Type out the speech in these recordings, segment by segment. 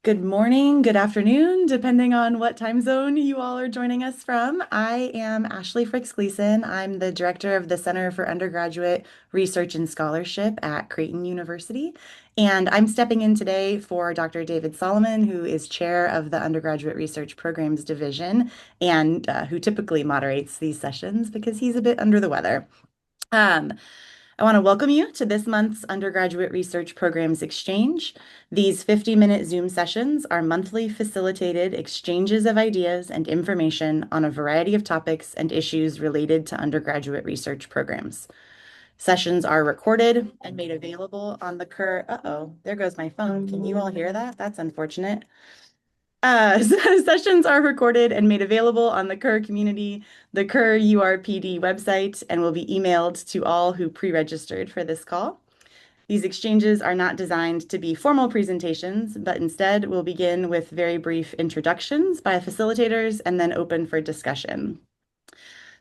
Good morning, good afternoon, depending on what time zone you all are joining us from. I am Ashley Fricks Gleason. I'm the director of the Center for Undergraduate Research and Scholarship at Creighton University. And I'm stepping in today for Dr. David Solomon, who is chair of the Undergraduate Research Programs Division and who typically moderates these sessions because he's a bit under the weather. Um, I want to welcome you to this month's Undergraduate Research Programs Exchange. These 50-minute Zoom sessions are monthly facilitated exchanges of ideas and information on a variety of topics and issues related to undergraduate research programs. Sessions are recorded and made available on the uh-oh, there goes my phone. Can you all hear that? That's unfortunate. Sessions are recorded and made available on the the Kerr URPD website, and will be emailed to all who pre-registered for this call. These exchanges are not designed to be formal presentations, but instead will begin with very brief introductions by facilitators and then open for discussion.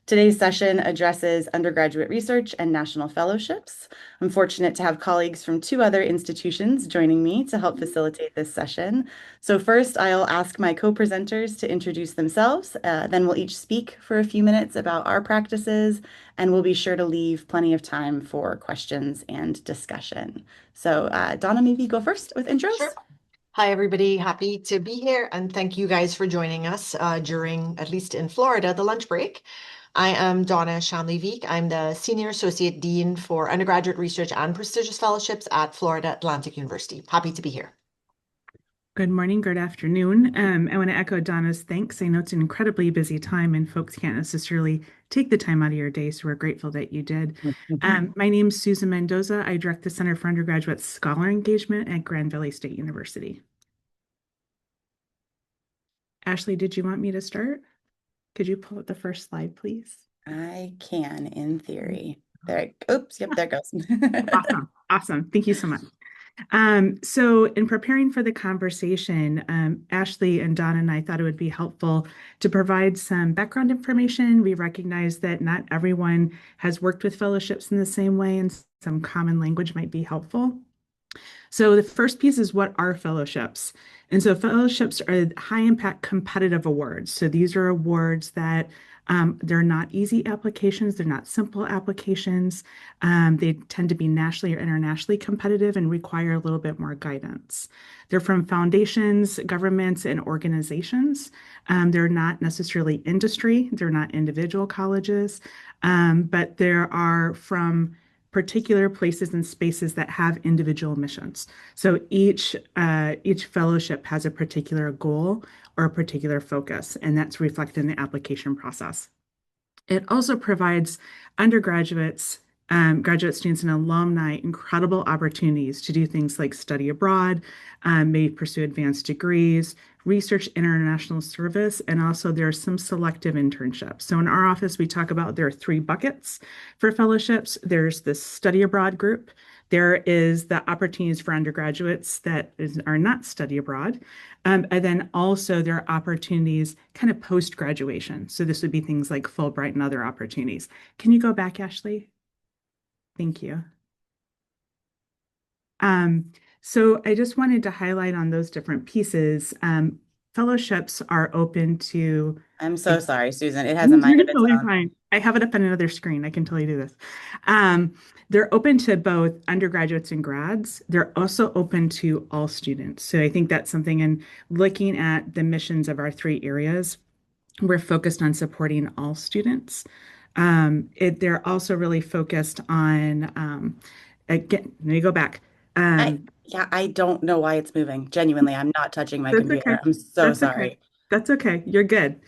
Today's session addresses undergraduate research and national fellowships. I'm fortunate to have colleagues from two other institutions joining me to help facilitate this session. So first, I'll ask my co-presenters to introduce themselves. Then we'll each speak for a few minutes about our practices, and we'll be sure to leave plenty of time for questions and discussion. So Donna, maybe go first with intros. Sure. Hi, everybody. Happy to be here. And thank you guys for joining us during, at least in Florida, the lunch break. I am Donna Shanley-Veek. I'm the Senior Associate Dean for Undergraduate Research and Prestigious Fellowships at Florida Atlantic University. Happy to be here. Good morning, good afternoon. I want to echo Donna's thanks. I know it's an incredibly busy time and folks can't necessarily take the time out of your day, so we're grateful that you did. My name is Susan Mendoza. I direct the Center for Undergraduate Scholar Engagement at Grand Valley State University. Ashley, did you want me to start? Could you pull up the first slide, please? I can, in theory. Oops, yep, there it goes. Awesome. Thank you so much. So in preparing for the conversation, Ashley and Don and I thought it would be helpful to provide some background information. We recognize that not everyone has worked with fellowships in the same way, and some common language might be helpful. So the first piece is, what are fellowships? And so fellowships are high impact competitive awards. So these are awards that they're not easy applications. They're not simple applications. They tend to be nationally or internationally competitive and require a little bit more guidance. They're from foundations, governments, and organizations. They're not necessarily industry. They're not individual colleges, but there are from particular places and spaces that have individual missions. So each fellowship has a particular goal or a particular focus, and that's reflected in the application process. It also provides undergraduates, graduate students, and alumni incredible opportunities to do things like study abroad, maybe pursue advanced degrees, research international service, and also there are some selective internships. So in our office, we talk about there are three buckets for fellowships. There's the study abroad group. There is the opportunities for undergraduates that are not study abroad. And then also there are opportunities kind of post-graduation. So this would be things like Fulbright and other opportunities. Can you go back, Ashley? Thank you. So I just wanted to highlight on those different pieces. Fellowships are open to. I'm so sorry, Susan. It has a mind of its Totally own. fine. I have it up on another screen. I can totally do this. They're open to both undergraduates and grads. They're also open to all students. So I think that's something in looking at the missions of our three areas, we're focused on supporting all students. They're also really focused on, again, let me go back. I don't know why it's moving. Genuinely, I'm not touching my That's computer. okay. I'm so That's okay. sorry. That's okay. You're good.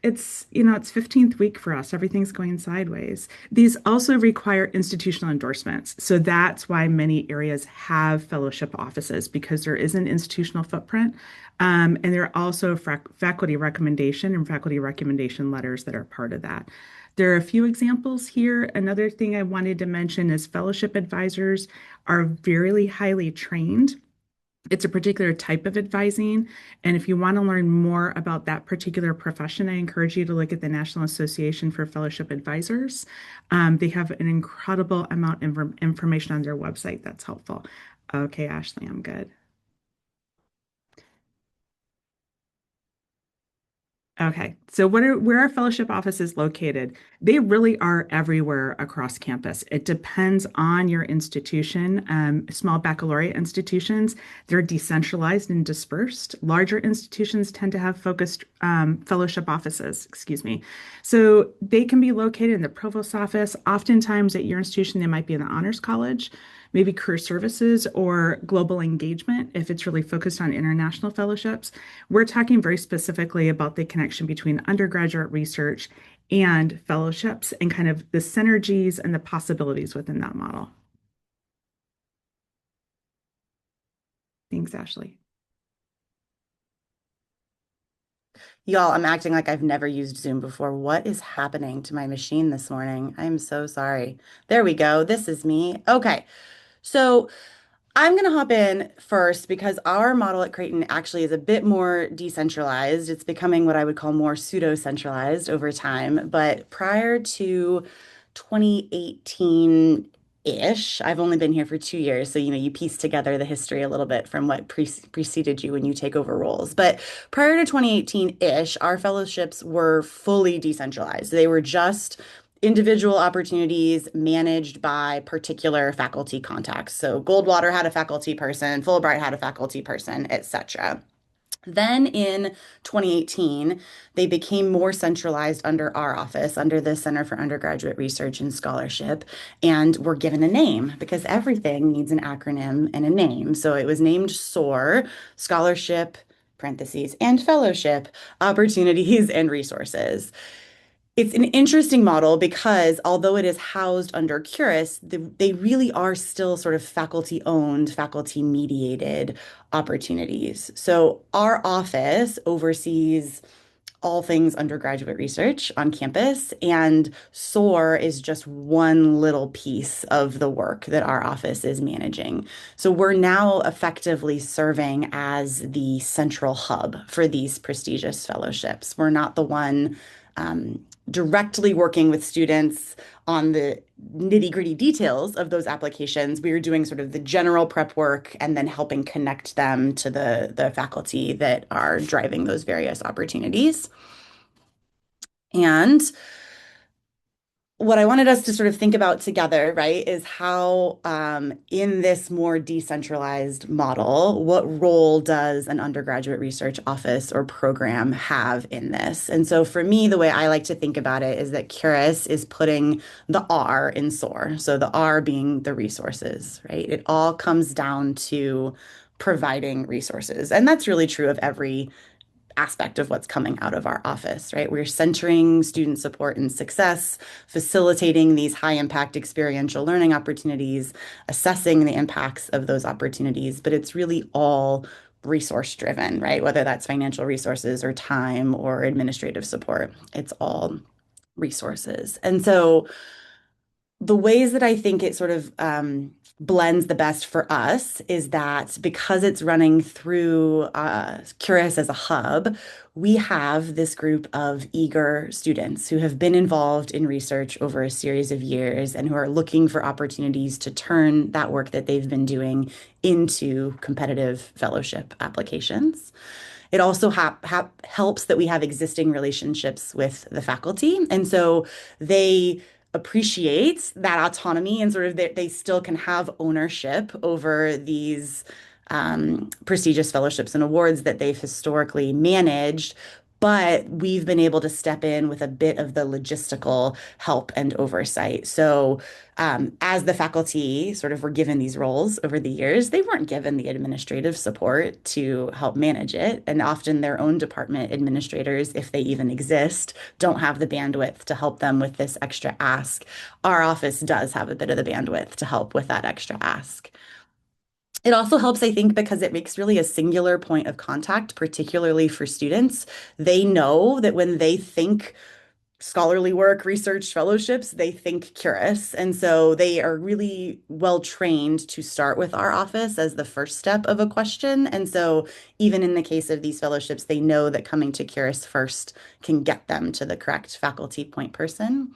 It's 15th week for us. Everything's going sideways. These also require institutional endorsements. So that's why many areas have fellowship offices, because there is an institutional footprint. And there are also faculty recommendation and faculty recommendation letters that are part of that. There are a few examples here. Another thing I wanted to mention is fellowship advisors are very highly trained. It's a particular type of advising. And if you want to learn more about that particular profession, I encourage you to look at the National Association for Fellowship Advisors. They have an incredible amount of information on their website that's helpful. Okay, Ashley, I'm good. Okay, so where are fellowship offices located? They really are everywhere across campus. It depends on your institution. Small baccalaureate institutions, they're decentralized and dispersed. Larger institutions tend to have focused fellowship offices, excuse me. So they can be located in the provost's office. Oftentimes at your institution, they might be in the honors college, maybe career services or global engagement if it's really focused on international fellowships. We're talking very specifically about the connection between undergraduate research and fellowships and kind of the synergies and the possibilities within that model. Thanks, Ashley. Y'all, I'm acting like I've never used Zoom before. What is happening to my machine this morning? I'm so sorry. There we go. This is me. Okay. So I'm going to hop in first because our model at Creighton actually is a bit more decentralized. It's becoming what I would call more pseudo-centralized over time. But prior to 2018-ish, I've only been here for 2 years. So, you piece together the history a little bit from what preceded you when you take over roles. But prior to 2018-ish, our fellowships were fully decentralized. They were just individual opportunities managed by particular faculty contacts. So Goldwater had a faculty person, Fulbright had a faculty person, etc. Then in 2018, they became more centralized under our office, under the Center for Undergraduate Research and Scholarship, and were given a name because everything needs an acronym and a name. So it was named SOAR, Scholarship, parentheses, and Fellowship, Opportunities and Resources. It's an interesting model because although it is housed under Curis, they really are still sort of faculty owned, faculty mediated opportunities. So our office oversees all things undergraduate research on campus, and SOAR is just one little piece of the work that our office is managing. So we're now effectively serving as the central hub for these prestigious fellowships. We're not the one directly working with students on the nitty-gritty details of those applications. We are doing sort of the general prep work and then helping connect them to the faculty that are driving those various opportunities. And what I wanted us to sort of think about together, right, is how in this more decentralized model, what role does an undergraduate research office or program have in this? And so for me, the way I like to think about it is that Curis is putting the R in SOAR. So the R being the resources, right? It all comes down to providing resources. And that's really true of every aspect of what's coming out of our office, right? We're centering student support and success, facilitating these high impact experiential learning opportunities, assessing the impacts of those opportunities, but it's really all resource driven, right? Whether that's financial resources or time or administrative support, it's all resources. And so the ways that I think it sort of blends the best for us is that because it's running through Curious as a hub, we have this group of eager students who have been involved in research over a series of years and who are looking for opportunities to turn that work that they've been doing into competitive fellowship applications. It also helps that we have existing relationships with the faculty. And so they appreciate that autonomy and sort of they still can have ownership over these prestigious fellowships and awards that they've historically managed. But we've been able to step in with a bit of the logistical help and oversight. So, as the faculty sort of were given these roles over the years, they weren't given the administrative support to help manage it. And often their own department administrators, if they even exist, don't have the bandwidth to help them with this extra ask. Our office does have a bit of the bandwidth to help with that extra ask. It also helps, I think, because it makes really a singular point of contact, particularly for students. They know that when they think scholarly work, research, fellowships, they think Curis. And so they are really well trained to start with our office as the first step of a question. And so even in the case of these fellowships, they know that coming to Curis first can get them to the correct faculty point person.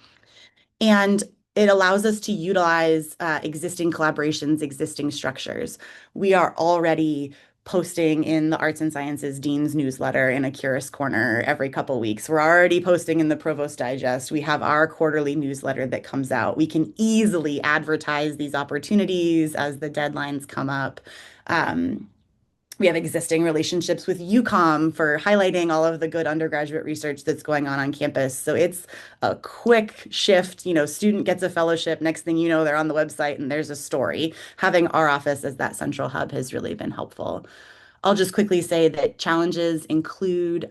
And it allows us to utilize existing collaborations, existing structures. We are already posting in the Arts and Sciences Dean's newsletter in a Curious Corner every couple weeks. We're already posting in the Provost Digest. We have our quarterly newsletter that comes out. We can easily advertise these opportunities as the deadlines come up. Um, we have existing relationships with UCOM for highlighting all of the good undergraduate research that's going on campus. So it's a quick shift. Student gets a fellowship. Next thing you know, they're on the website and there's a story. Having our office as that central hub has really been helpful. I'll just quickly say that challenges include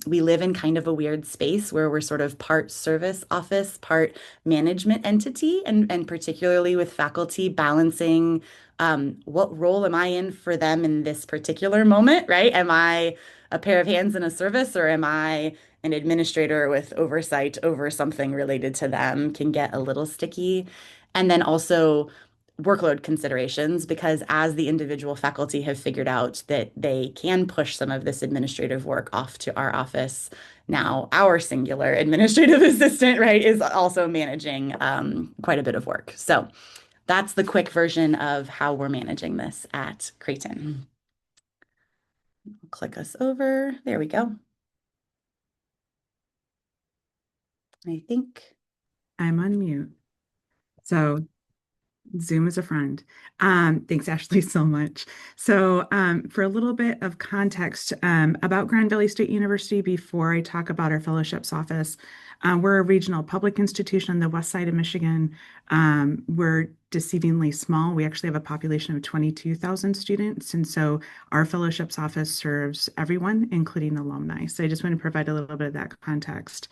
we live in kind of a weird space where we're sort of part service office, part management entity, and particularly with faculty balancing what role am I in for them in this particular moment, right? Am I a pair of hands in a service or am I an administrator with oversight over something related to them can get a little sticky. And then also workload considerations because as the individual faculty have figured out that they can push some of this administrative work off to our office, now our singular administrative assistant, right, is also managing quite a bit of work. So that's the quick version of how we're managing this at Creighton. Click us over. There we go. I think I'm on mute. So Zoom is a friend. Thanks, Ashley, so much. So for a little bit of context about Grand Valley State University before I talk about our fellowships office, we're a regional public institution on the west side of Michigan. We're deceivingly small. We actually have a population of 22,000 students. And so our fellowships office serves everyone, including alumni. So I just want to provide a little bit of that context.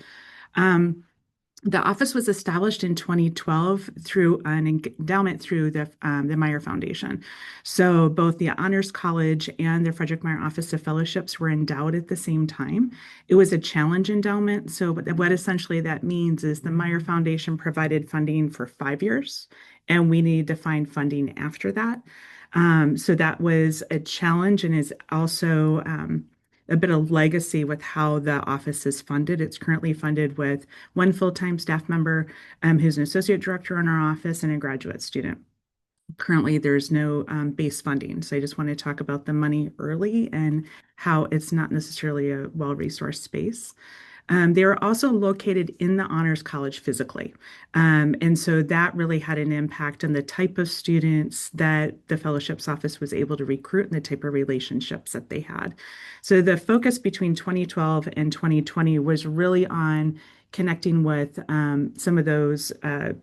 The office was established in 2012 through an endowment through the Meyer Foundation. So both the Honors College and the Frederick Meyer Office of Fellowships were endowed at the same time. It was a challenge endowment. So what essentially that means is the Meyer Foundation provided funding for 5 years, and we needed to find funding after that. So that was a challenge and is also a bit of legacy with how the office is funded. It's currently funded with one full-time staff member who's an associate director in our office and a graduate student. Currently, there's no base funding. So I just want to talk about the money early and how it's not necessarily a well-resourced space. They were also located in the Honors College physically. And so that really had an impact on the type of students that the fellowships office was able to recruit and the type of relationships that they had. So the focus between 2012 and 2020 was really on connecting with some of those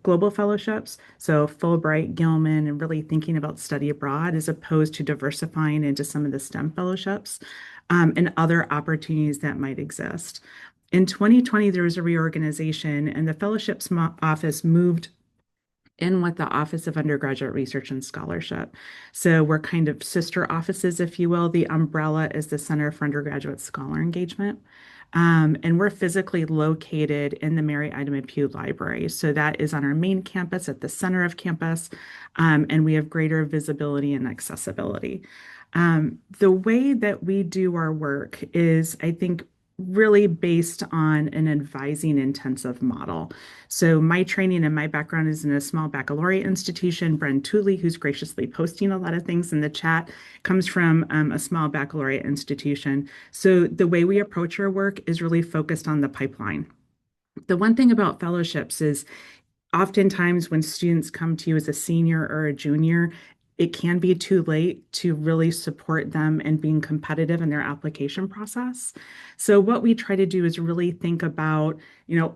global fellowships. So Fulbright, Gilman, and really thinking about study abroad as opposed to diversifying into some of the STEM fellowships and other opportunities that might exist. In 2020, there was a reorganization, and the fellowships office moved in with the Office of Undergraduate Research and Scholarship. So we're kind of sister offices, if you will. The umbrella is the Center for Undergraduate Scholar Engagement. And we're physically located in the Mary Ida Pugh Library. So that is on our main campus at the center of campus, and we have greater visibility and accessibility. The way that we do our work is, I think, really based on an advising intensive model. So my training and my background is in a small baccalaureate institution. Bren Tooley, who's graciously posting a lot of things in the chat, comes from a small baccalaureate institution. So the way we approach our work is really focused on the pipeline. The one thing about fellowships is oftentimes when students come to you as a senior or a junior, it can be too late to really support them in being competitive in their application process. So what we try to do is really think about,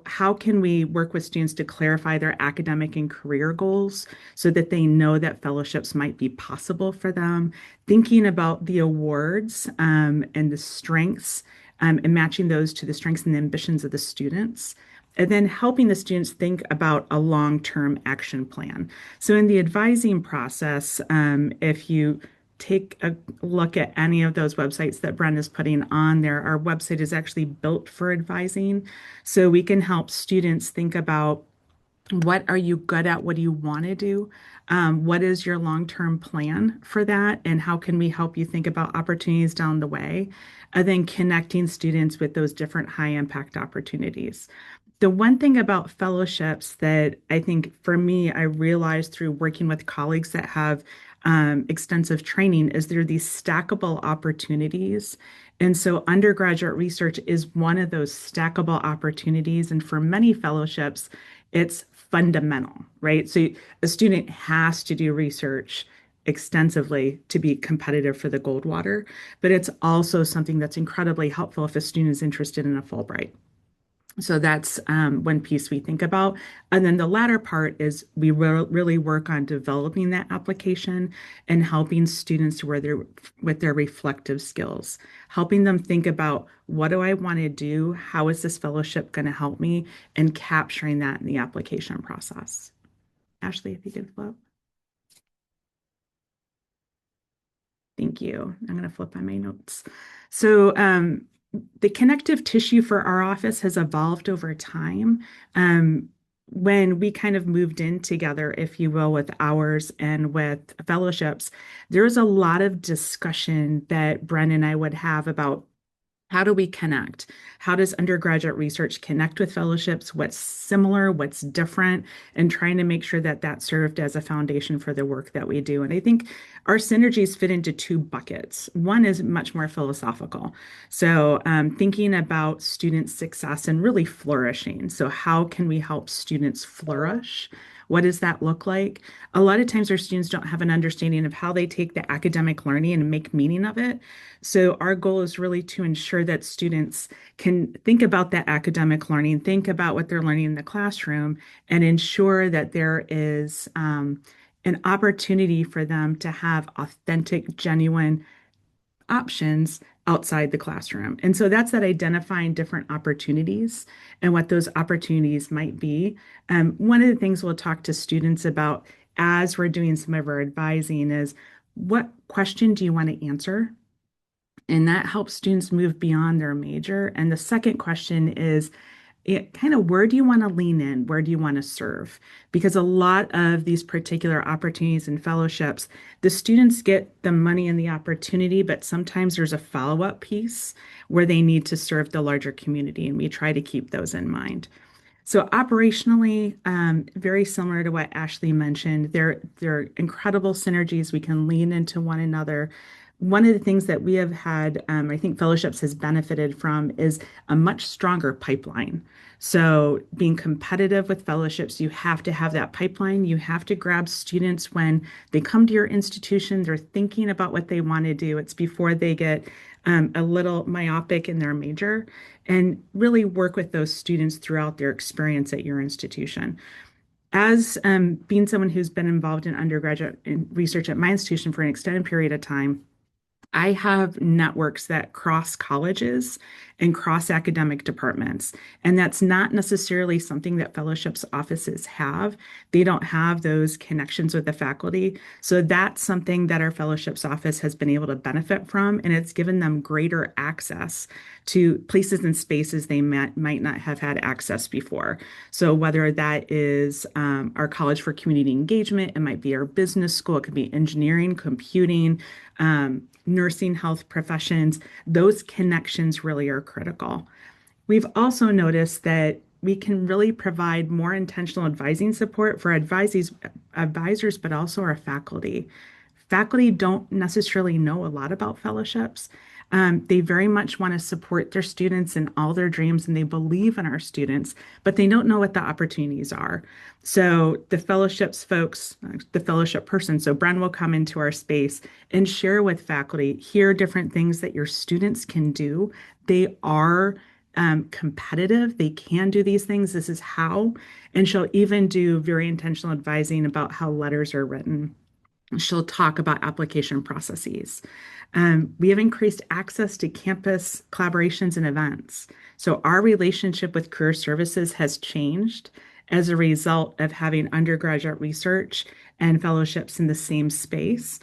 how can we work with students to clarify their academic and career goals so that they know that fellowships might be possible for them, thinking about the awards and the strengths and matching those to the strengths and the ambitions of the students, and then helping the students think about a long-term action plan. So in the advising process, if you take a look at any of those websites that Bren is putting on there, our website is actually built for advising. So we can help students think about what are you good at? What do you want to do? What is your long-term plan for that? And how can we help you think about opportunities down the way? And then connecting students with those different high-impact opportunities. The one thing about fellowships that I think for me, I realized through working with colleagues that have extensive training is there are these stackable opportunities. And so undergraduate research is one of those stackable opportunities. And for many fellowships, it's fundamental, right? So a student has to do research extensively to be competitive for the Goldwater, but it's also something that's incredibly helpful if a student is interested in a Fulbright. So that's one piece we think about. And then the latter part is we really work on developing that application and helping students with their reflective skills, helping them think about what do I want to do? How is this fellowship going to help me? And capturing that in the application process. Ashley, if you could flip. Thank you. I'm going to flip on my notes. So the connective tissue for our office has evolved over time. When we kind of moved in together, if you will, with ours and with fellowships, there was a lot of discussion that Bren and I would have about how do we connect? How does undergraduate research connect with fellowships? What's similar? What's different? And trying to make sure that that served as a foundation for the work that we do. And I think our synergies fit into two buckets. One is much more philosophical. So thinking about student success and really flourishing. So how can we help students flourish? What does that look like? A lot of times our students don't have an understanding of how they take the academic learning and make meaning of it. So our goal is really to ensure that students can think about that academic learning, think about what they're learning in the classroom, and ensure that there is an opportunity for them to have authentic, genuine options outside the classroom. And so that's that identifying different opportunities and what those opportunities might be. One of the things we'll talk to students about as we're doing some of our advising is what question do you want to answer? And that helps students move beyond their major. And the second question is, kind of where do you want to lean in? Where do you want to serve? Because a lot of these particular opportunities and fellowships, the students get the money and the opportunity, but sometimes there's a follow-up piece where they need to serve the larger community, and we try to keep those in mind. So operationally, very similar to what Ashley mentioned, they're incredible synergies. We can lean into one another. One of the things that we have had, I think fellowships has benefited from is a much stronger pipeline. So being competitive with fellowships, you have to have that pipeline. You have to grab students when they come to your institution, they're thinking about what they want to do. It's before they get a little myopic in their major, and really work with those students throughout their experience at your institution. As being someone who's been involved in undergraduate research at my institution for an extended period of time, I have networks that cross colleges and cross academic departments. And that's not necessarily something that fellowships offices have. They don't have those connections with the faculty. So that's something that our fellowships office has been able to benefit from. And it's given them greater access to places and spaces they might not have had access before. So whether that is our College for Community Engagement, it might be our business school, it could be engineering, computing, nursing, health professions, those connections really are critical. We've also noticed that we can really provide more intentional advising support for advisors, but also our faculty. Faculty don't necessarily know a lot about fellowships. They very much want to support their students in all their dreams, and they believe in our students, but they don't know what the opportunities are. So the fellowships folks, the fellowship person, so Bren will come into our space and share with faculty, here are different things that your students can do. They are competitive. They can do these things. This is how. And she'll even do very intentional advising about how letters are written. She'll talk about application processes. We have increased access to campus collaborations and events. So our relationship with career services has changed as a result of having undergraduate research and fellowships in the same space.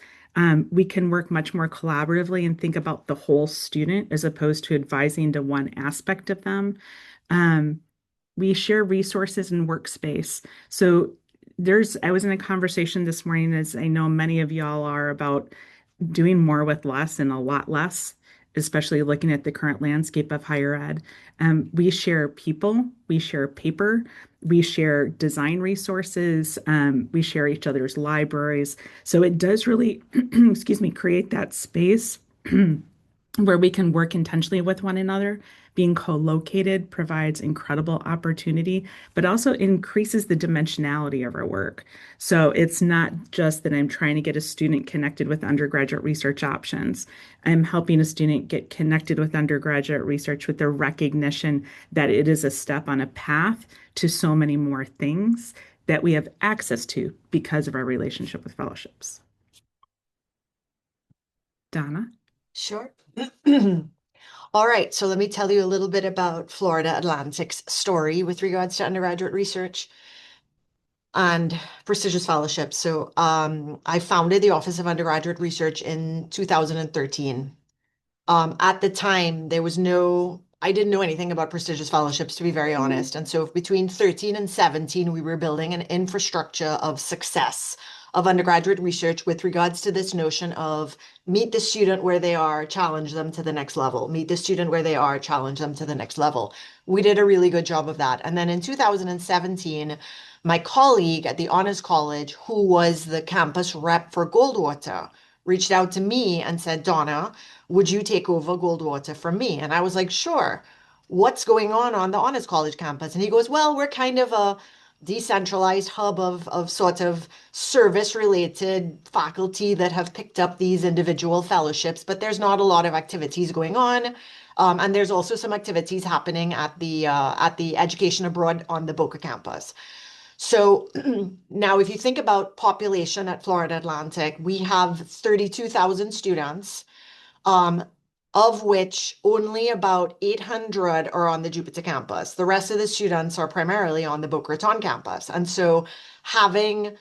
We can work much more collaboratively and think about the whole student as opposed to advising to one aspect of them. We share resources and workspace. So I was in a conversation this morning, as I know many of y'all are, about doing more with less and a lot less. especially looking at the current landscape of higher ed. We share people, we share paper, we share design resources, we share each other's libraries. So it does really, excuse me, create that space where we can work intentionally with one another. Being co-located provides incredible opportunity, but also increases the dimensionality of our work. So it's not just that I'm trying to get a student connected with undergraduate research options. I'm helping a student get connected with undergraduate research with the recognition that it is a step on a path to so many more things that we have access to because of our relationship with fellowships. Donna? Sure. All right, so let me tell you a little bit about Florida Atlantic's story with regards to undergraduate research and prestigious fellowships. So I founded the Office of Undergraduate Research in 2013. At the time, I didn't know anything about prestigious fellowships, to be very honest. And so between 13 and 17, we were building an infrastructure of success of undergraduate research with regards to this notion of meet the student where they are, challenge them to the next level. Meet the student where they are, challenge them to the next level. We did a really good job of that. And then in 2017, my colleague at the Honors College, who was the campus rep for Goldwater, reached out to me and said, Donna, would you take over Goldwater from me? And I was like, sure. What's going on the Honors College campus? And he goes, well, we're kind of a decentralized hub of sort of service related faculty that have picked up these individual fellowships, but there's not a lot of activities going on. And there's also some activities happening at the education abroad on the Boca campus. So now, if you think about population at Florida Atlantic, we have 32,000 students, um, of which only about 800 are on the Jupiter campus. The rest of the students are primarily on the Boca Raton campus. And so having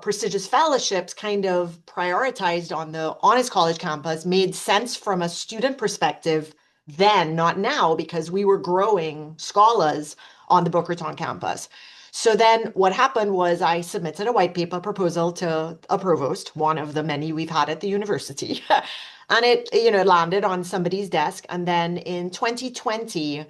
prestigious fellowships kind of prioritized on the Honors College campus made sense from a student perspective then, not now, because we were growing scholars on the Boca Raton campus. So then what happened was I submitted a white paper proposal to a provost, one of the many we've had at the university. And it landed on somebody's desk. And then in 2020,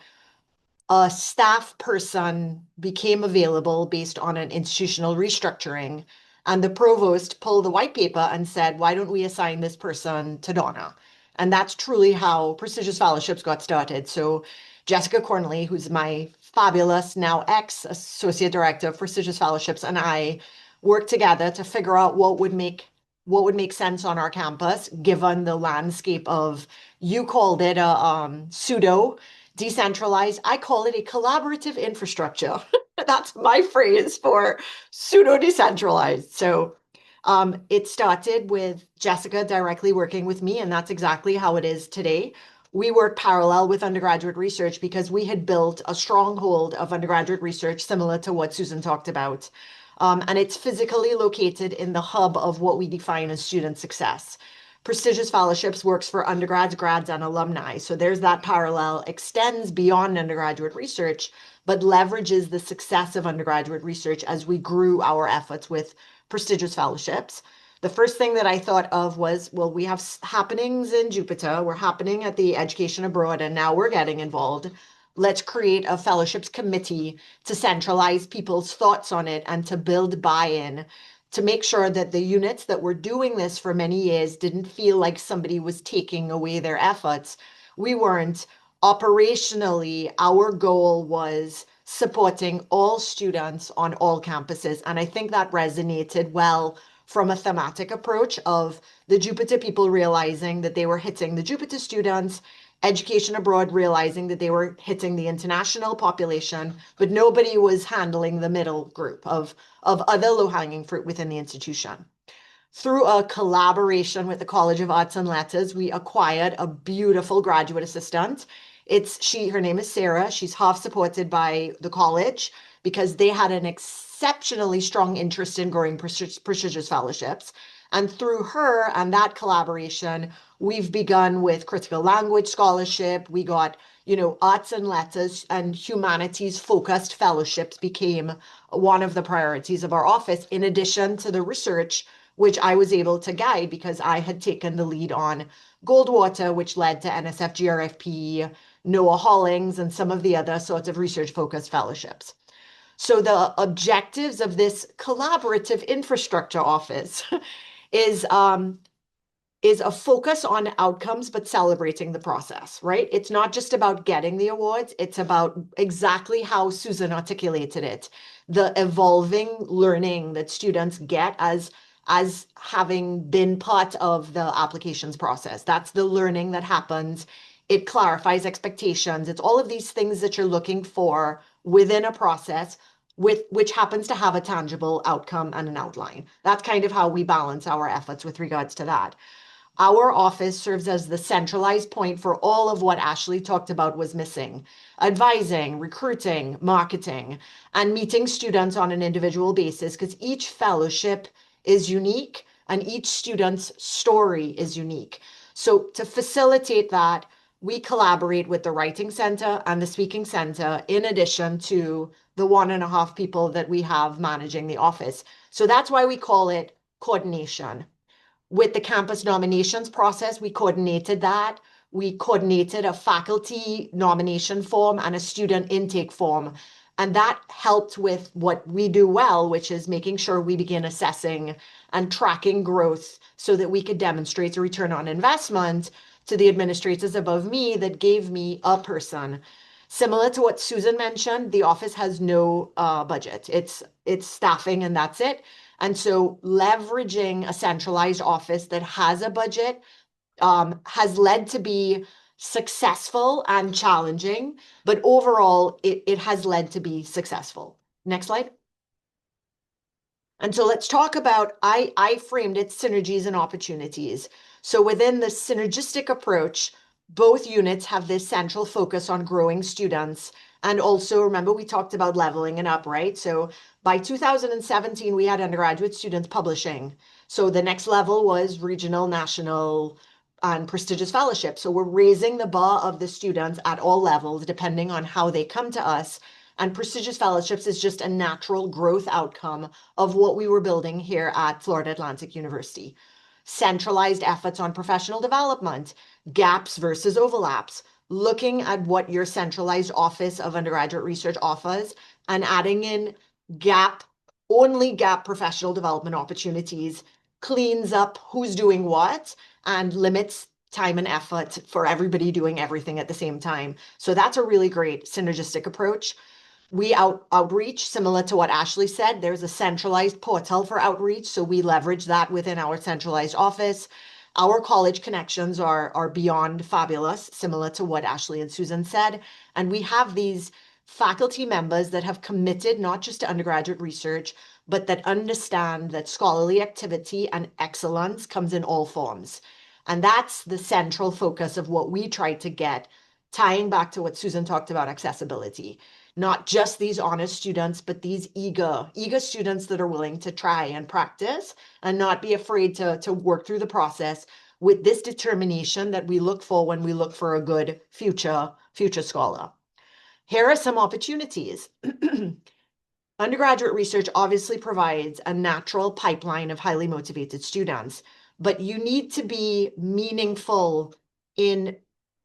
a staff person became available based on an institutional restructuring. And the provost pulled the white paper and said, why don't we assign this person to Donna? And that's truly how prestigious fellowships got started. So Jessica Cornley, who's my fabulous now ex-associate director of prestigious fellowships, and I worked together to figure out what would make sense on our campus, given the landscape of, you called it a pseudo decentralized. I call it a collaborative infrastructure. That's my phrase for pseudo decentralized. So it started with Jessica directly working with me, and that's exactly how it is today. We work parallel with undergraduate research because we had built a stronghold of undergraduate research similar to what Susan talked about. And it's physically located in the hub of what we define as student success. Prestigious Fellowships works for undergrads, grads, and alumni. So there's that parallel, extends beyond undergraduate research, but leverages the success of undergraduate research as we grew our efforts with prestigious fellowships. The first thing that I thought of was, well, we have happenings in Jupiter, we're happening at the education abroad, and now we're getting involved. Let's create a fellowships committee to centralize people's thoughts on it and to build buy-in to make sure that the units that were doing this for many years didn't feel like somebody was taking away their efforts. We weren't. Operationally, our goal was supporting all students on all campuses. And I think that resonated well from a thematic approach of the Jupiter people realizing that they were hitting the Jupiter students, education abroad realizing that they were hitting the international population, but nobody was handling the middle group of other low-hanging fruit within the institution. Through a collaboration with the College of Arts and Letters, we acquired a beautiful graduate assistant. Her name is Sarah. She's half supported by the college because they had an exceptionally strong interest in growing prestigious fellowships. And through her and that collaboration, we've begun with critical language scholarship. We got, arts and letters and humanities focused fellowships became one of the priorities of our office, in addition to the research, which I was able to guide because I had taken the lead on Goldwater, which led to NSF GRFP, Noah Hollings, and some of the other sorts of research-focused fellowships. So the objectives of this collaborative infrastructure office is is a focus on outcomes, but celebrating the process, right? It's not just about getting the awards, it's about exactly how Susan articulated it, the evolving learning that students get as having been part of the applications process. That's the learning that happens. It clarifies expectations. It's all of these things that you're looking for within a process which happens to have a tangible outcome and an outline. That's kind of how we balance our efforts with regards to that. Our office serves as the centralized point for all of what Ashley talked about was missing: advising, recruiting, marketing, and meeting students on an individual basis, because each fellowship is unique and each student's story is unique. So to facilitate that, we collaborate with the Writing Center and the Speaking Center, in addition to the 1.5 people that we have managing the office. So that's why we call it coordination. With the campus nominations process, we coordinated that. We coordinated a faculty nomination form and a student intake form. And that helped with what we do well, which is making sure we begin assessing and tracking growth so that we could demonstrate a return on investment to the administrators above me that gave me a person. Similar to what Susan mentioned, the office has no budget. It's staffing and that's it. And so leveraging a centralized office that has a budget has led to be successful and challenging, but overall, it has led to be successful. Next slide. And so let's talk about, I framed it synergies and opportunities. So within the synergistic approach, both units have this central focus on growing students. And also, remember, we talked about leveling it up, right? So by 2017, we had undergraduate students publishing. So the next level was regional, national, and prestigious fellowship. So we're raising the bar of the students at all levels, depending on how they come to us. And prestigious fellowships is just a natural growth outcome of what we were building here at Florida Atlantic University. Centralized efforts on professional development, gaps versus overlaps, looking at what your centralized office of undergraduate research offers and adding in only gap professional development opportunities cleans up who's doing what and limits time and effort for everybody doing everything at the same time. So that's a really great synergistic approach. We outreach, similar to what Ashley said, there's a centralized portal for outreach. So we leverage that within our centralized office. Our college connections are beyond fabulous, similar to what Ashley and Susan said. And we have these faculty members that have committed not just to undergraduate research, but that understand that scholarly activity and excellence comes in all forms. And that's the central focus of what we try to get, tying back to what Susan talked about, accessibility. Not just these honest students, but these eager students that are willing to try and practice and not be afraid to work through the process with this determination that we look for when we look for a good future scholar. Here are some opportunities. Undergraduate research obviously provides a natural pipeline of highly motivated students, but you need to be meaningful in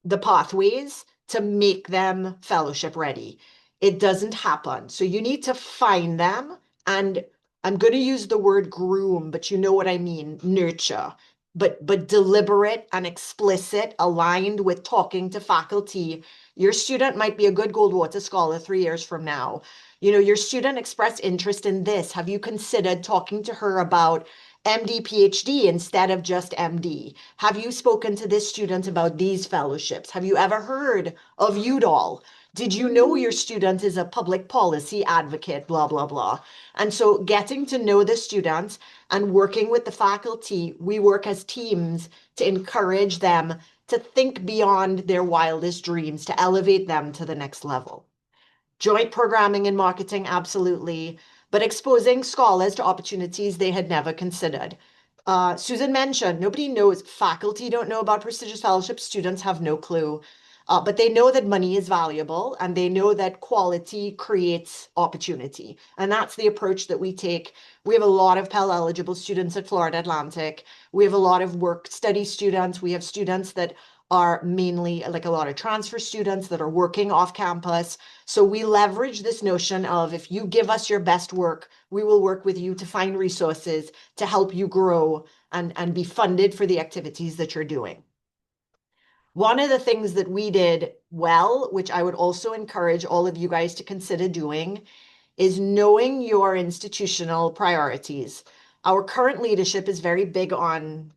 the pathways to make them fellowship ready. It doesn't happen. So you need to find them, and I'm going to use the word groom, but you know what I mean, nurture, but deliberate and explicit, aligned with talking to faculty. Your student might be a good Goldwater scholar 3 years from now. You know, your student expressed interest in this. Have you considered talking to her about MD, PhD instead of just MD? Have you spoken to this student about these fellowships? Have you ever heard of UDOL? Did you know your student is a public policy advocate, blah, blah, blah. And so getting to know the students and working with the faculty, we work as teams to encourage them to think beyond their wildest dreams, to elevate them to the next level. Joint programming and marketing, absolutely, but exposing scholars to opportunities they had never considered. Susan mentioned, nobody knows, faculty don't know about prestigious fellowships, students have no clue. But they know that money is valuable and they know that quality creates opportunity. And that's the approach that we take. We have a lot of Pell eligible students at Florida Atlantic. We have a lot of work study students. We have students that are mainly like a lot of transfer students that are working off campus. So we leverage this notion of if you give us your best work, we will work with you to find resources to help you grow and be funded for the activities that you're doing. One of the things that we did well, which I would also encourage all of you guys to consider doing, is knowing your institutional priorities. Our current leadership is very big on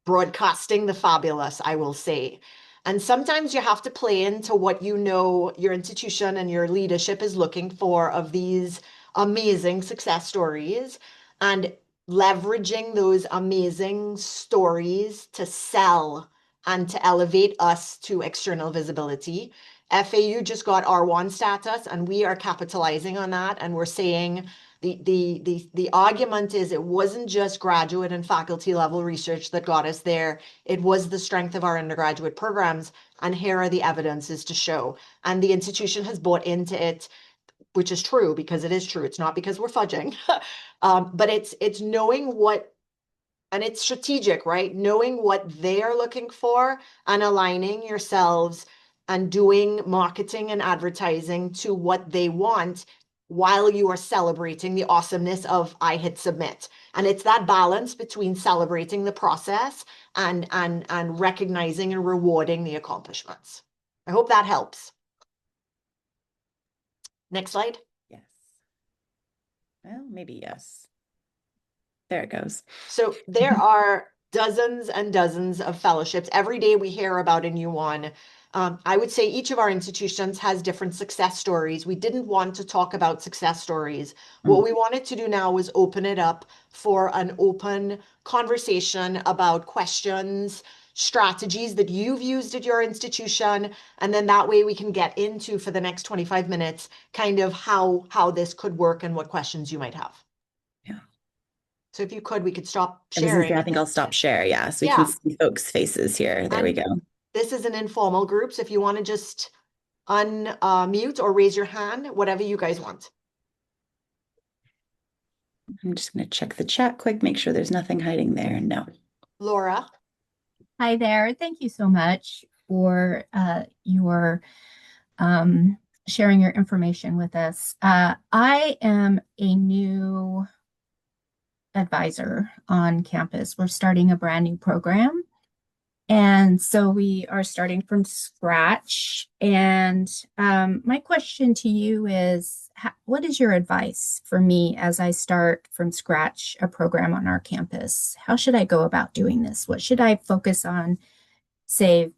broadcasting the fabulous, I will say. And sometimes you have to play into what you know your institution and your leadership is looking for of these amazing success stories and leveraging those amazing stories to sell and to elevate us to external visibility. FAU just got R1 status and we are capitalizing on that and we're saying the argument is it wasn't just graduate and faculty level research that got us there. It was the strength of our undergraduate programs. And here are the evidences to show. And the institution has bought into it, which is true because it is true. It's not because we're fudging. But it's knowing what, and it's strategic, right? Knowing what they are looking for and aligning yourselves and doing marketing and advertising to what they want while you are celebrating the awesomeness of I hit submit. And it's that balance between celebrating the process and recognizing and rewarding the accomplishments. I hope that helps. Next slide. Yes. Well, maybe yes. There it goes. So there are dozens and dozens of fellowships. Every day we hear about a new one. I would say each of our institutions has different success stories. We didn't want to talk about success stories. What we wanted to do now was open it up for an open conversation about questions, strategies that you've used at your institution, and then that way we can get into for the next 25 minutes kind of how this could work and what questions you might have. Yeah. So if you could, we could stop I was gonna sharing. say, I think I'll stop share. Yeah, so we can Yeah. see folks' faces here. There we And go. this is an informal group, so if you want to just unmute or raise your hand, whatever you guys want. I'm just gonna check the chat quick, make sure there's nothing hiding there. No. Laura. Hi there. Thank you so much for your sharing your information with us. I am a new advisor on campus. We're starting a brand new program. And so we are starting from scratch. And my question to you is, what is your advice for me as I start from scratch a program on our campus? How should I go about doing this? What should I focus on? Say,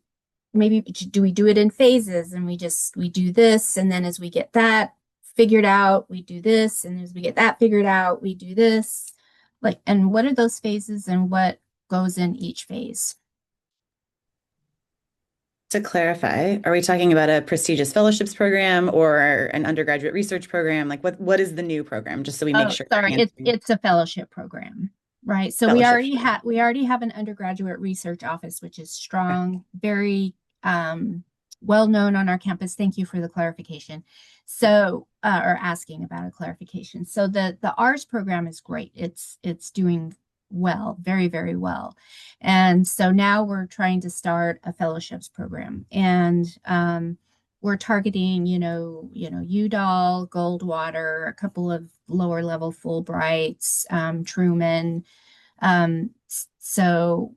maybe do we do it in phases and we do this, and then as we get that figured out, we do this, and as we get that figured out, we do this. Like, and what are those phases and what goes in each phase? To clarify, are we talking about a prestigious fellowships program or an undergraduate research program? Like what is the new program? Just so we make Oh, sure we're sorry, answering it's a fellowship program, right? So fellowship. we already have an undergraduate research office, which is strong, very well known on our campus. Thank you for the clarification. So or asking about a clarification. So the R's program is great. It's doing well, very, very well. And so now we're trying to start a fellowships program. And we're targeting, UDAL, Goldwater, a couple of lower level Fulbrights, Truman. So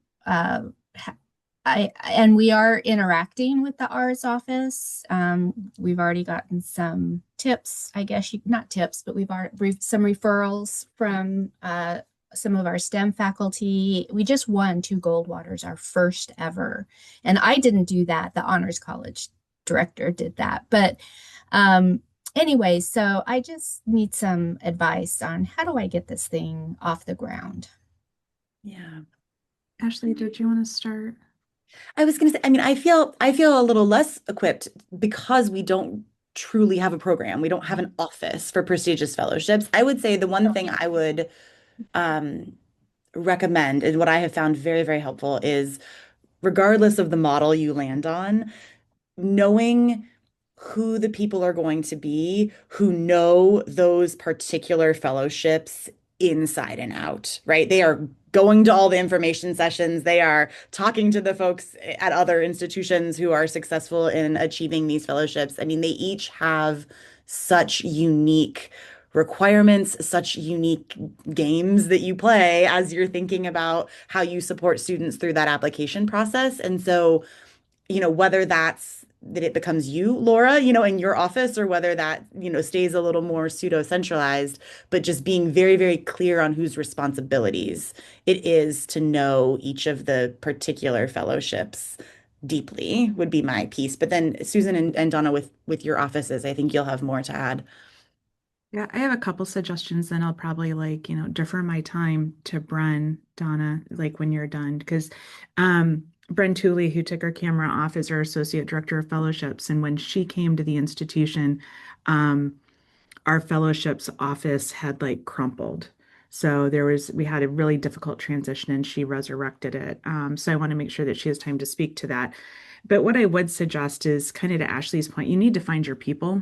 and we are interacting with the R's office. We've already gotten some tips, I guess not tips, but we've some referrals from some of our STEM faculty. We just won 2 Goldwaters, our first ever. And I didn't do that. The Honors College director did that. But anyway, so I just need some advice on how do I get this thing off the ground? Yeah. Ashley, did you want to start? I was gonna say, I mean, I feel a little less equipped because we don't truly have a program. We don't have an office for prestigious fellowships. I would say the one thing I would recommend and what I have found very, very helpful is regardless of the model you land on, knowing who the people are going to be who know those particular fellowships inside and out, right? They are going to all the information sessions. They are talking to the folks at other institutions who are successful in achieving these fellowships. I mean, they each have such unique requirements, such unique games that you play as you're thinking about how you support students through that application process. And so, whether that's that it becomes you, Laura, in your office, or whether that, stays a little more pseudo centralized, but just being very, very clear on whose responsibilities it is to know each of the particular fellowships deeply would be my piece. But then Susan and Donna, with your offices, I think you'll have more to add. Yeah, I have a couple suggestions, then I'll probably defer my time to Bren, Donna, like when you're done. Because Bren Tooley, who took her camera off, is our Associate Director of Fellowships. And when she came to the institution, um, our fellowships office had crumpled. So we had a really difficult transition and she resurrected it. So I want to make sure that she has time to speak to that. But what I would suggest is kind of to Ashley's point, you need to find your people.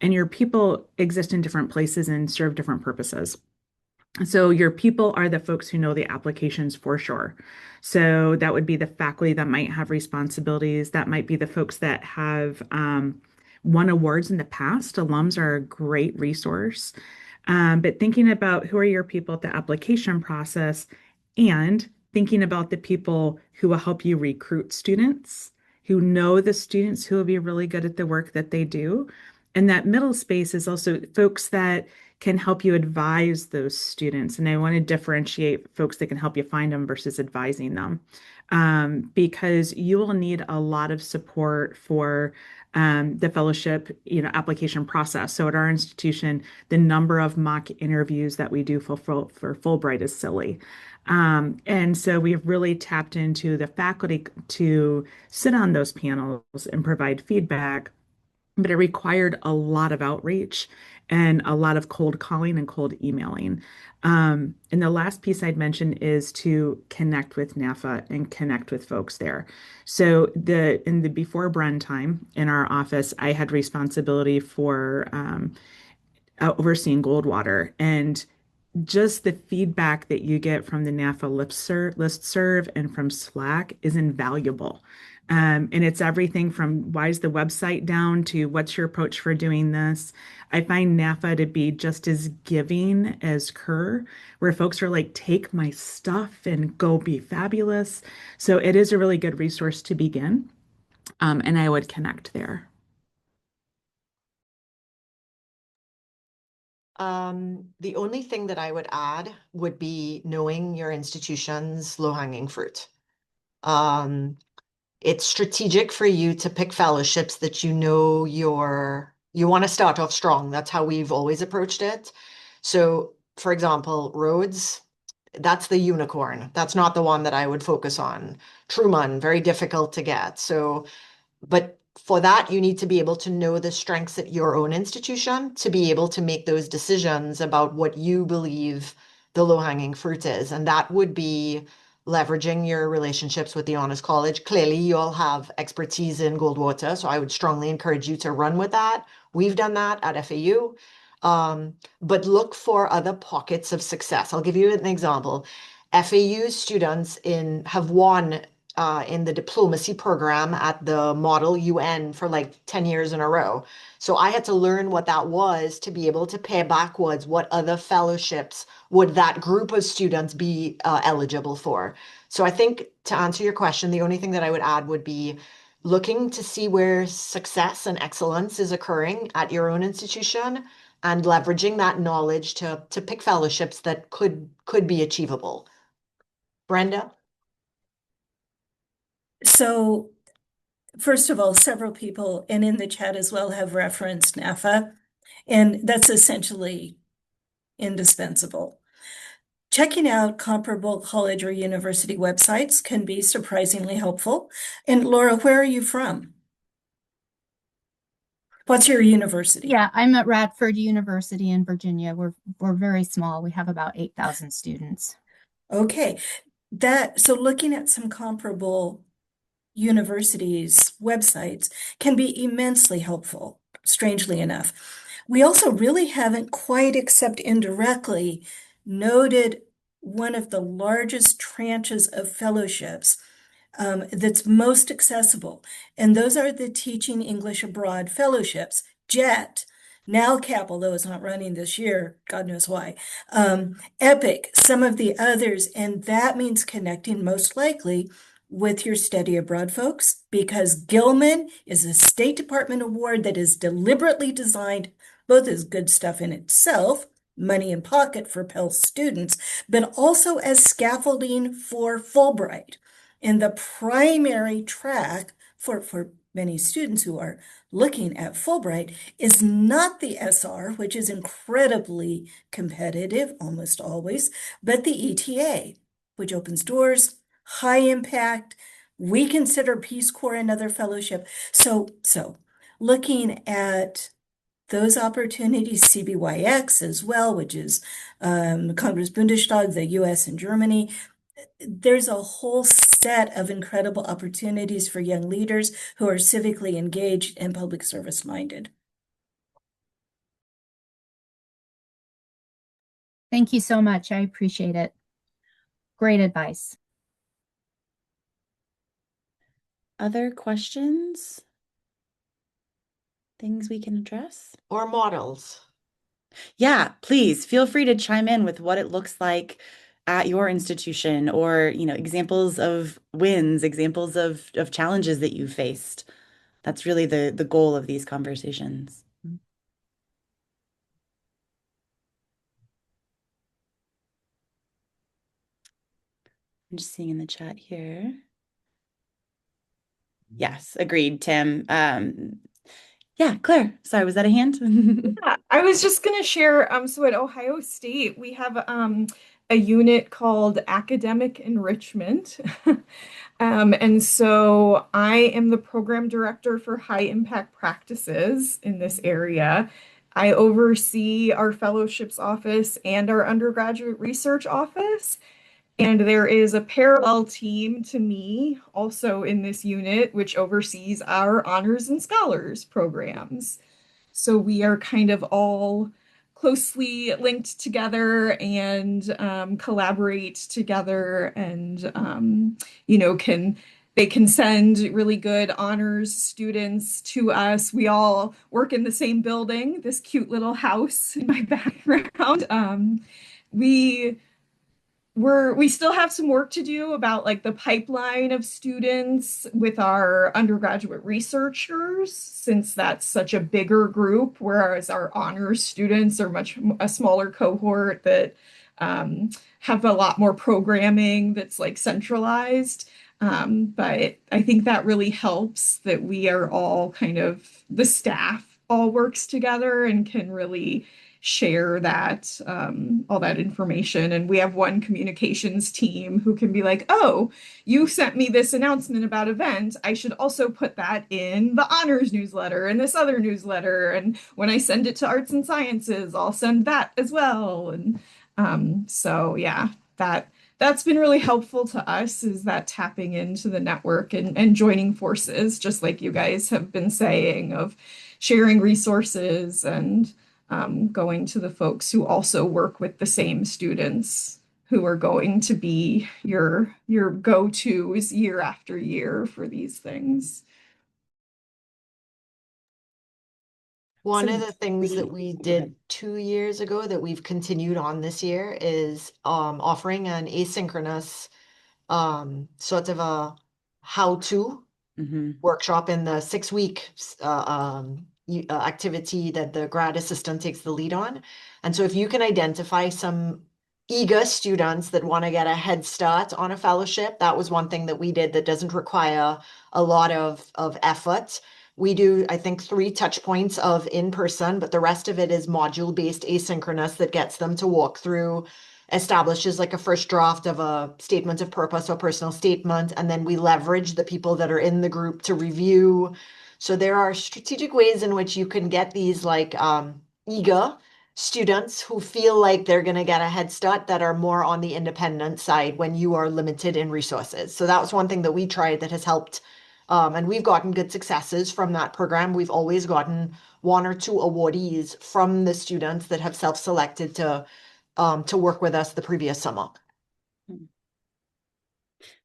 And your people exist in different places and serve different purposes. So your people are the folks who know the applications for sure. So that would be the faculty that might have responsibilities. That might be the folks that have won awards in the past. Alums are a great resource. But thinking about who are your people at the application process and thinking about the people who will help you recruit students, who know the students who will be really good at the work that they do. And that middle space is also folks that can help you advise those students. And I want to differentiate folks that can help you find them versus advising them. Because you will need a lot of support for the fellowship, application process. So at our institution, the number of mock interviews that we do for Fulbright is silly. And so we've really tapped into the faculty to sit on those panels and provide feedback, but it required a lot of outreach and a lot of cold calling and cold emailing. And the last piece I'd mention is to connect with NAFA and connect with folks there. So in the before Bren time in our office, I had responsibility for overseeing Goldwater, and just the feedback that you get from the NAFA listserv and from Slack is invaluable. And it's everything from why is the website down to what's your approach for doing this. I find NAFA to be just as giving as Kerr, where folks are like, take my stuff and go be fabulous. So it is a really good resource to begin. And I would connect there. The only thing that I would add would be knowing your institution's low-hanging fruit. It's strategic for you to pick fellowships that you know you want to start off strong. That's how we've always approached it. So, for example, roads, that's the unicorn. That's not the one that I would focus on. Truman, very difficult to get. So, but for that, you need to be able to know the strengths at your own institution to be able to make those decisions about what you believe the low-hanging fruit is. And that would be leveraging your relationships with the Honors College. Clearly, you all have expertise in Goldwater, so I would strongly encourage you to run with that. We've done that at FAU. But look for other pockets of success. I'll give you an example. FAU students have won in the diplomacy program at the Model UN for 10 years in a row. So I had to learn what that was to be able to pay backwards what other fellowships would that group of students be eligible for. So I think to answer your question, the only thing that I would add would be looking to see where success and excellence is occurring at your own institution and leveraging that knowledge to pick fellowships that could be achievable. Brenda? So, first of all, several people, and in the chat as well, have referenced NAFA, and that's essentially indispensable. Checking out comparable college or university websites can be surprisingly helpful. And Laura, where are you from? What's your university? Yeah, I'm at Radford University in Virginia. We're very small. We have about 8,000 students. Okay. So looking at some comparable universities' websites can be immensely helpful, strangely enough. We also really haven't quite, except indirectly, noted one of the largest tranches of fellowships that's most accessible. And those are the Teaching English Abroad fellowships, JET, now CAP, although it's not running this year, God knows why, EPIC, some of the others, and that means connecting most likely with your study abroad folks, because Gilman is a State Department award that is deliberately designed both as good stuff in itself, money in pocket for Pell students, but also as scaffolding for Fulbright. And the primary track for many students who are looking at Fulbright is not the SR, which is incredibly competitive almost always, but the ETA, which opens doors, high impact. We consider Peace Corps another fellowship. So looking at those opportunities, CBYX as well, which is Congress Bundestag, the US and Germany. There's a whole set of incredible opportunities for young leaders who are civically engaged and public service minded. Thank you so much. I appreciate it. Great advice. Other questions? Things we can address? Or models. Yeah, please feel free to chime in with what it looks like at your institution, or, examples of wins, examples of challenges that you faced. That's really the goal of these conversations. I'm just seeing in the chat here. Yes, agreed, Tim. Yeah, Claire, sorry, was that a hand? Yeah, I was just going to share, so at Ohio State, we have a unit called Academic Enrichment. And so I am the program director for high impact practices in this area. I oversee our fellowships office and our undergraduate research office. And there is a parallel team to me also in this unit, which oversees our honors and scholars programs. So we are kind of all closely linked together and collaborate together, and they can send really good honors students to us. We all work in the same building, this cute little house in my background. We we still have some work to do about like the pipeline of students with our undergraduate researchers, since that's such a bigger group, whereas our honors students are a smaller cohort that have a lot more programming that's like centralized. But I think that really helps that we are all kind of, the staff all works together and can really share that all that information. And we have one communications team who can be like, oh, you sent me this announcement about event, I should also put that in the honors newsletter and this other newsletter, and when I send it to arts and sciences, I'll send that as well. And so yeah, that's been really helpful to us, is that tapping into the network and joining forces, just like you guys have been saying, of sharing resources and going to the folks who also work with the same students who are going to be your go-tos year after year for these things. One of the things that we Go ahead. did 2 years ago that we've continued on this year is offering an asynchronous sort of a how-to workshop in the 6-week activity that the grad assistant takes the lead on. And so if you can identify some eager students that want to get a head start on a fellowship, that was one thing that we did that doesn't require a lot of effort. We do, I think, 3 touch points of in-person, but the rest of it is module-based asynchronous that gets them to walk through, establishes like a first draft of a statement of purpose or personal statement, and then we leverage the people that are in the group to review. So there are strategic ways in which you can get these like eager students who feel like they're going to get a head start that are more on the independent side when you are limited in resources. So that was one thing that we tried that has helped And we've gotten good successes from that program. We've always gotten one or two awardees from the students that have self-selected to work with us the previous summer.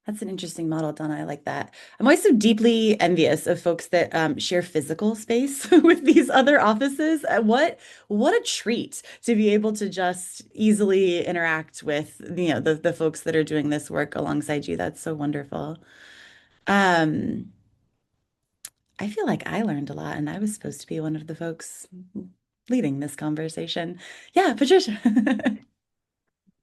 That's an interesting model, Donna. I like that. I'm always so deeply envious of folks that share physical space with these other offices. What a treat to be able to just easily interact with, the folks that are doing this work alongside you. That's so wonderful. Um, I feel like I learned a lot, and I was supposed to be one of the folks leading this conversation. Yeah, Patricia.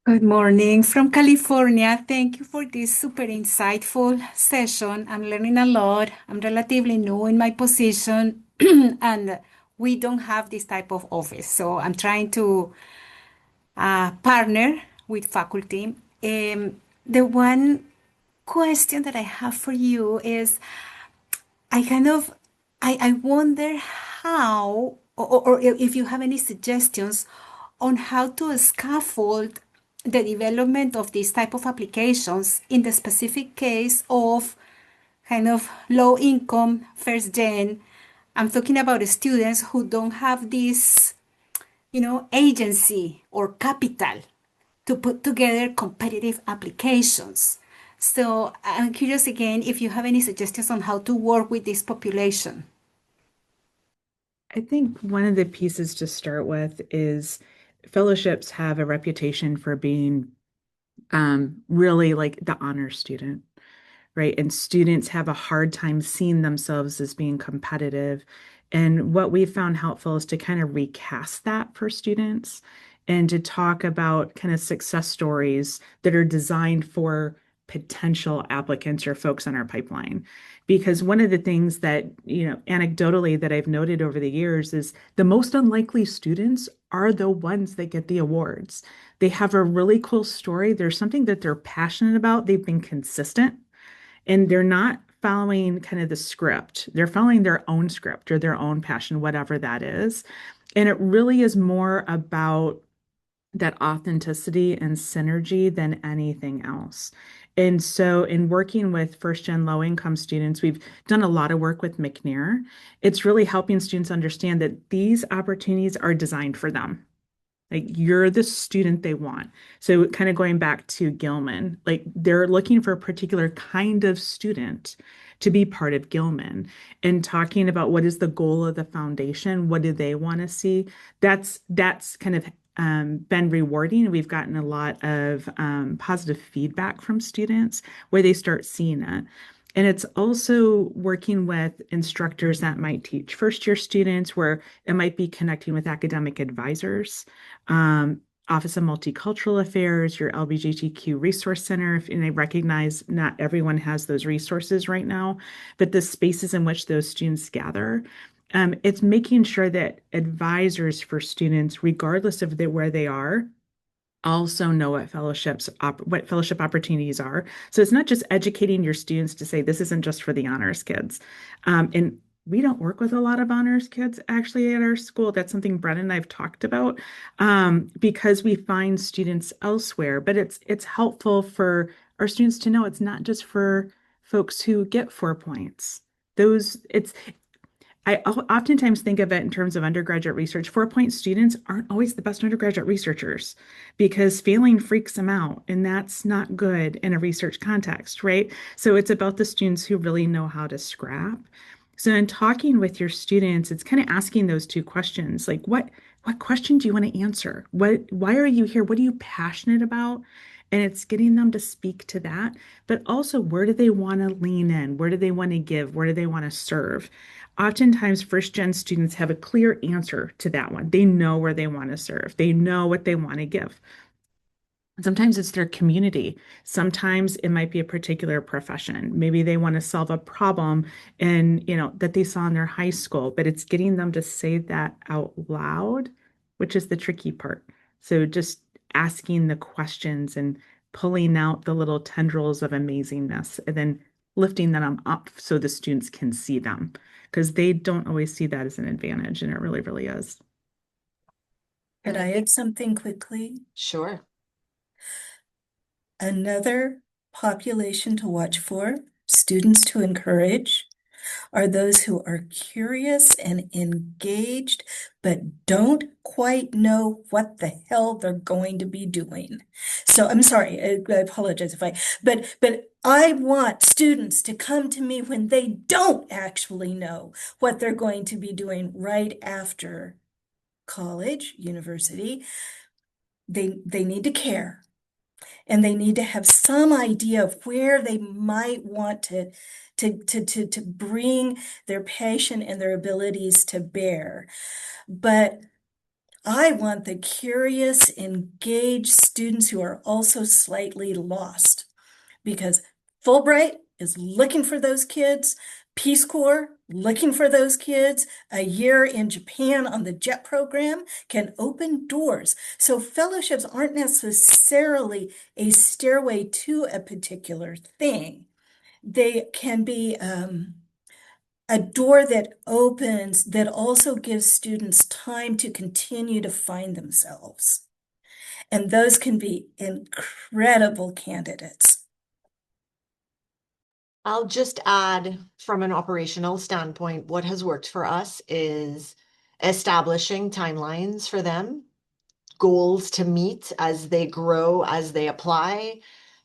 Good morning from California. Thank you for this super insightful session. I'm learning a lot. I'm relatively new in my position, and we don't have this type of office. So I'm trying to partner with faculty. The one question that I have for you is I kind of I wonder how or if you have any suggestions on how to scaffold the development of these type of applications in the specific case of kind of low income first gen. I'm talking about students who don't have this, agency or capital to put together competitive applications. So I'm curious again if you have any suggestions on how to work with this population. I think one of the pieces to start with is fellowships have a reputation for being really like the honor student, right? And students have a hard time seeing themselves as being competitive. And what we found helpful is to kind of recast that for students and to talk about kind of success stories that are designed for potential applicants or folks on our pipeline. Because one of the things that, anecdotally that I've noted over the years is the most unlikely students are the ones that get the awards. They have a really cool story. There's something that they're passionate about. They've been consistent and they're not following kind of the script. They're following their own script or their own passion, whatever that is. And it really is more about that authenticity and synergy than anything else. And so, in working with first gen low income students, we've done a lot of work with McNair. It's really helping students understand that these opportunities are designed for them. Like you're the student they want. So kind of going back to Gilman, like they're looking for a particular kind of student to be part of Gilman and talking about what is the goal of the foundation, what do they want to see. That's kind of been rewarding. We've gotten a lot of positive feedback from students where they start seeing it. And it's also working with instructors that might teach first year students where it might be connecting with academic advisors, Office of Multicultural Affairs, your LGBTQ Resource Center. And I recognize not everyone has those resources right now, but the spaces in which those students gather. It's making sure that advisors for students, regardless of where they are, also know what fellowship opportunities are. So it's not just educating your students to say this isn't just for the honors kids. And we don't work with a lot of honors kids actually at our school. That's something Brennan and I've talked about because we find students elsewhere. But it's helpful for our students to know it's not just for folks who get 4 points. I oftentimes think of it in terms of undergraduate research. 4-point students aren't always the best undergraduate researchers because failing freaks them out, and that's not good in a research context, right? So it's about the students who really know how to scrap. So in talking with your students, it's kind of asking those two questions, like what question do you want to answer? Why are you here? What are you passionate about? And it's getting them to speak to that, but also where do they want to lean in? Where do they want to give? Where do they want to serve? Oftentimes, first gen students have a clear answer to that one. They know where they want to serve. They know what they want to give. Sometimes it's their community. Sometimes it might be a particular profession. Maybe they want to solve a problem that they saw in their high school, but it's getting them to say that out loud, which is the tricky part. So just asking the questions and pulling out the little tendrils of amazingness and then lifting them up so the students can see them because they don't always see that as an advantage, and it really, really is. Could I add something quickly? Sure. Another population to watch for, students to encourage, are those who are curious and engaged, but don't quite know what the hell they're going to be doing. So I'm sorry, I apologize if but I want students to come to me when they don't actually know what they're going to be doing right after college, university. They need to care. And they need to have some idea of where they might want to bring their passion and their abilities to bear. But I want the curious, engaged students who are also slightly lost, because Fulbright is looking for those kids, Peace Corps looking for those kids. A year in Japan on the JET program can open doors. So fellowships aren't necessarily a stairway to a particular thing. They can be a door that opens that also gives students time to continue to find themselves. And those can be incredible candidates. I'll just add from an operational standpoint, what has worked for us is establishing timelines for them, goals to meet as they grow, as they apply,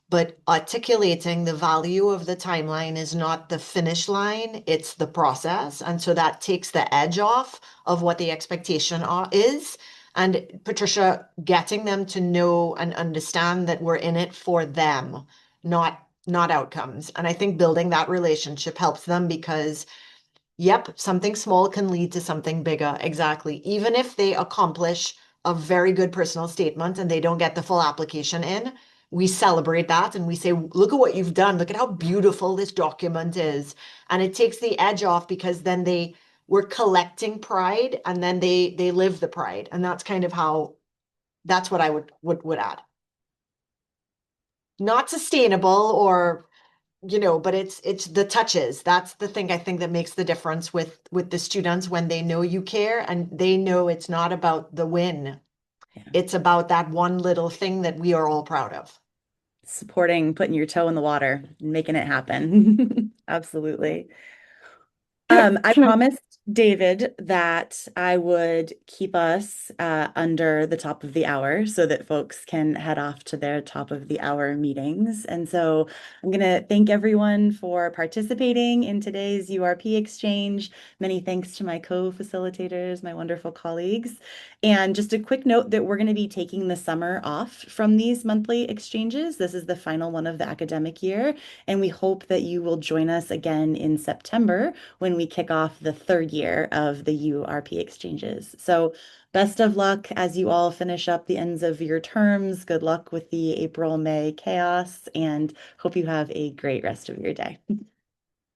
but articulating the value of the timeline is not the finish line, it's the process. And so that takes the edge off of what the expectation is. And Patricia, getting them to know and understand that we're in it for them, not outcomes. And I think building that relationship helps them because, yep, something small can lead to something bigger. Exactly. Even if they accomplish a very good personal statement and they don't get the full application in, we celebrate that and we say, look at what you've done. Look at how beautiful this document is. And it takes the edge off because then we're collecting pride and then they live the pride. And that's kind of how, that's what I would add. Not sustainable or but it's the touches. That's the thing I think that makes the difference with the students when they know you care and they know it's not about the win. Yeah. It's about that one little thing that we are all proud of. Supporting, putting your toe in the water, and making it happen. Absolutely. I promised David that I would keep us under the top of the hour so that folks can head off to their top of the hour meetings. And so I'm going to thank everyone for participating in today's URP exchange. Many thanks to my co-facilitators, my wonderful colleagues. And just a quick note that we're going to be taking the summer off from these monthly exchanges. This is the final one of the academic year. And we hope that you will join us again in September when we kick off the third year of the URP exchanges. So best of luck as you all finish up the ends of your terms. Good luck with the April-May chaos and hope you have a great rest of your day.